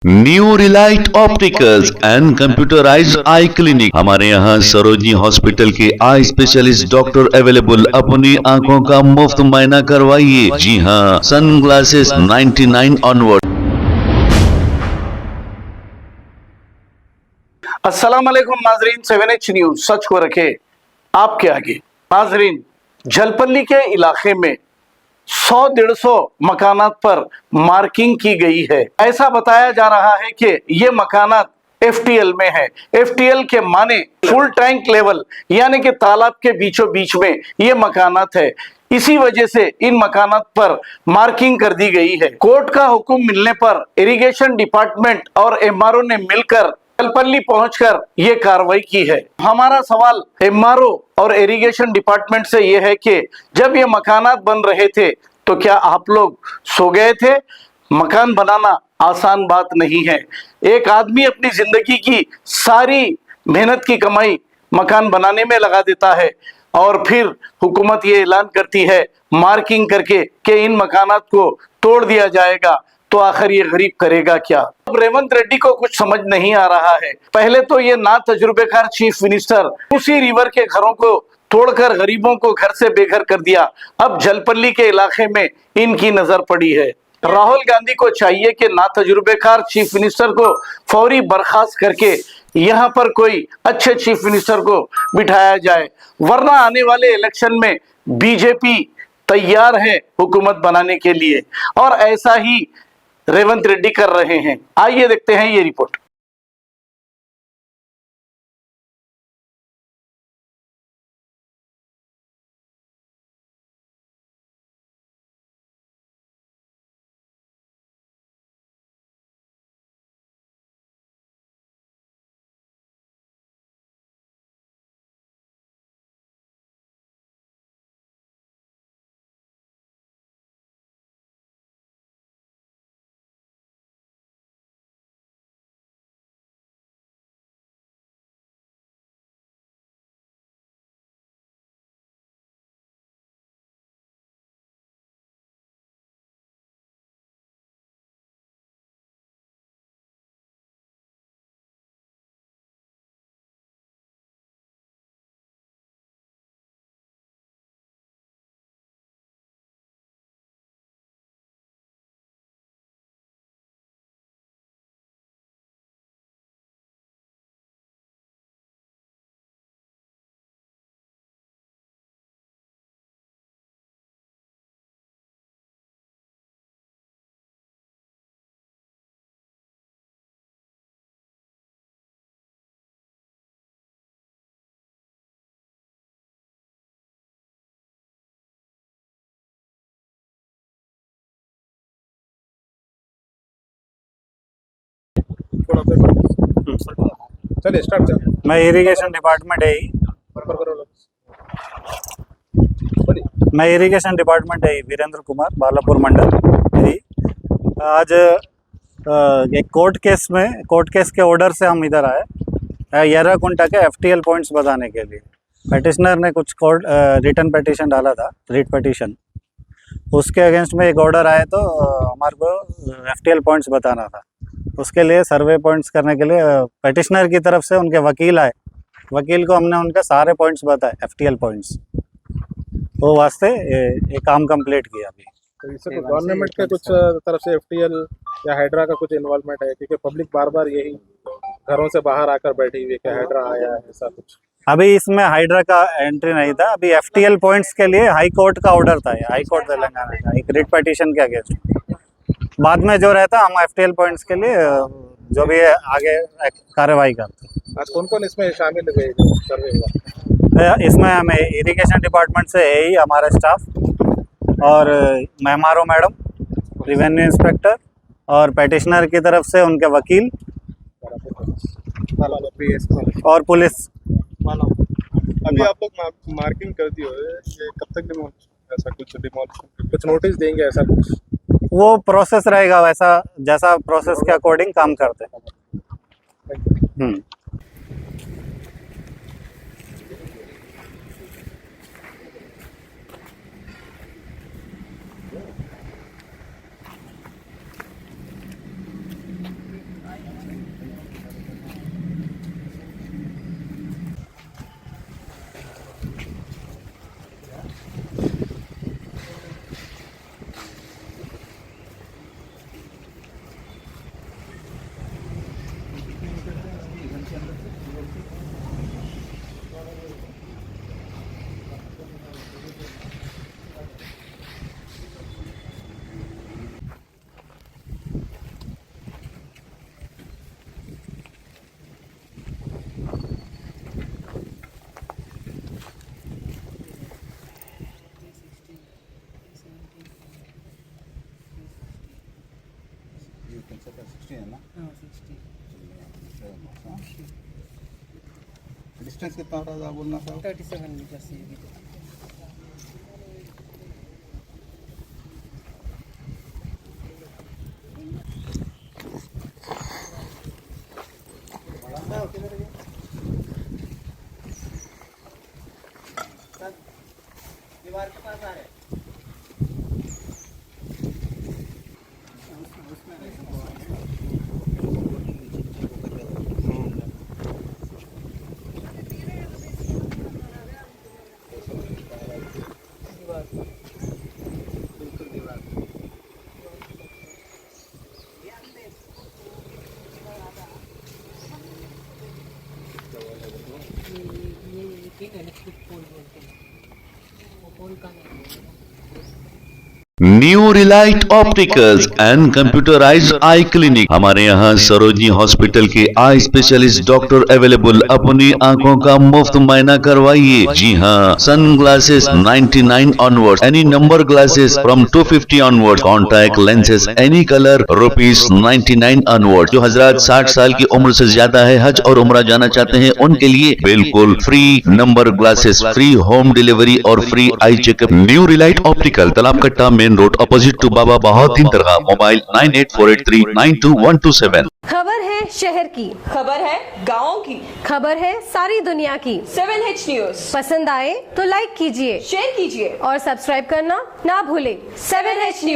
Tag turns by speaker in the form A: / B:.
A: New Relight opticals and computerised I clinic. हमारे यहाँ Sarojini hospital के आई स्पेशलिस्ट डॉक्टर अवेलेबल। अपनी आंखों का मुफ्त मुआयना करवाइए। जी हाँ, सन ग्लासेस 99 ऑनवर्ड।
B: अस्सलाम वालेकुम नाजरीन, 7H न्यूज सच को रखे आपके आगे। नाजरीन, झलपल्ली के इलाके में 100-150 मकानात पर मार्किंग की गई है। ऐसा बताया जा रहा है कि ये मकानात FTL में है। FTL के माने फुल टैंक लेवल, यानी कि तालाब के बीचों बीच में ये मकानात है। इसी वजह से इन मकानात पर मार्किंग कर दी गई है। कोर्ट का हुक्म मिलने पर इरिगेशन डिपार्टमेंट और MRO ने मिलकर झलपल्ली पहुंचकर ये कार्रवाई की है। हमारा सवाल MRO और इरिगेशन डिपार्टमेंट से यह है कि जब ये मकानात बन रहे थे तो क्या आप लोग सो गए थे? मकान बनाना आसान बात नहीं है। एक आदमी अपनी जिंदगी की सारी मेहनत की कमाई मकान बनाने में लगा देता है और फिर हुकूमत ये ऐलान करती है मार्किंग करके कि इन मकानात को तोड़ दिया जाएगा, तो आखिर ये गरीब करेगा क्या? अब रेवंत रेड्डी को कुछ समझ नहीं आ रहा है। पहले तो ये ना तजुर्बेकार चीफ मिनिस्टर उसी रिवर के घरों को तोड़कर गरीबों को घर से बेघर कर दिया। अब झलपल्ली के इलाके में इनकी नजर पड़ी है। राहुल गांधी को चाहिए कि ना तजुर्बेकार चीफ मिनिस्टर को फौरी बर्खास्त करके यहाँ पर कोई अच्छे चीफ मिनिस्टर को बिठाया जाए, वरना आने वाले इलेक्शन में बीजेपी तैयार है हुकूमत बनाने के लिए, और ऐसा ही रेवंत रेड्डी कर रहे हैं। आइए देखते हैं ये रिपोर्ट।
C: चलिए स्टार्ट कर।
D: मैं इरिगेशन डिपार्टमेंट है ही मैं इरिगेशन डिपार्टमेंट है ही वीरेंद्र कुमार, बालापुर मंडल ही। आज एक कोर्ट केस के ऑर्डर से हम इधर आए येराकुंटा के FTL पॉइंट्स बताने के लिए। पेटिशनर ने कुछ रिटर्न पिटीशन डाला था, रिट पिटीशन, उसके अगेंस्ट में एक ऑर्डर आया, तो हमारे को FTL पॉइंट्स बताना था। उसके लिए सर्वे पॉइंट्स करने के लिए पेटिशनर की तरफ से उनके वकील आए। वकील को हमने उनके सारे पॉइंट्स बताए, FTL पॉइंट्स, वो वास्ते ये काम कंप्लीट किया अभी।
C: तो इससे गवर्नमेंट के कुछ तरफ से FTL या हाइड्रा का कुछ इन्वॉल्वमेंट है? क्योंकि पब्लिक बार बार यही घरों से बाहर आकर बैठी हुई है कि हाइड्रा आया है, ऐसा कुछ।
D: अभी इसमें हाइड्रा का एंट्री नहीं था। अभी FTL पॉइंट्स के लिए हाई कोर्ट का ऑर्डर था, हाई कोर्ट तेलंगाना का एक रिट पिटीशन के अगेंस्ट। बाद में जो रहता हम FTL पॉइंट्स के लिए जो भी है आगे कार्रवाई करते हैं।
C: आज कौन कौन इसमें शामिल हुए सर्वे हुआ?
D: इसमें हमें इरिगेशन डिपार्टमेंट से है ही हमारा स्टाफ, और MRO मैडम, रेवेन्यू इंस्पेक्टर, और पेटिशनर की तरफ से उनके वकील और पुलिस।
C: अभी आप लोग मार्किंग कर दी हो, ये कब तक ऐसा कुछ नोटिस देंगे, ऐसा कुछ?
D: वो प्रोसेस रहेगा वैसा, जैसा प्रोसेस के अकॉर्डिंग काम करते हैं।
E: डिस्टेंस कितना हो रहा था बोलना साहब?
F: 37 मीटर से भी।
E: दीवार के पास आ रहे बिल्कुल दीवार
F: ये एक इलेक्ट्रिक पोल बोलते हैं, वो पोल का नाम है।
A: New Relight opticals and computerised I clinic. हमारे यहाँ सरोजनी हॉस्पिटल के आई स्पेशलिस्ट डॉक्टर अवेलेबल। अपनी आंखों का मुफ्त मायना करवाइए। जी हाँ, sunglasses 99 onward, any number glasses from 250 onward, contact lenses any colour ₹99 onward. जो हजरात 60 साल की उम्र से ज्यादा है, हज और उम्रा जाना चाहते हैं, उनके लिए बिल्कुल free number glasses, free home delivery और free eye checkup. New relight optical, Talab Katta, main road, opposite to Baba Bahauddin Dargah. Mobile 9848392127।
G: खबर है शहर की,
H: खबर है गाँव की,
G: खबर है सारी दुनिया की।
H: 7H न्यूज
G: पसंद आए तो लाइक कीजिए,
H: शेयर कीजिए
G: और सब्सक्राइब करना ना भूले।
H: 7H news.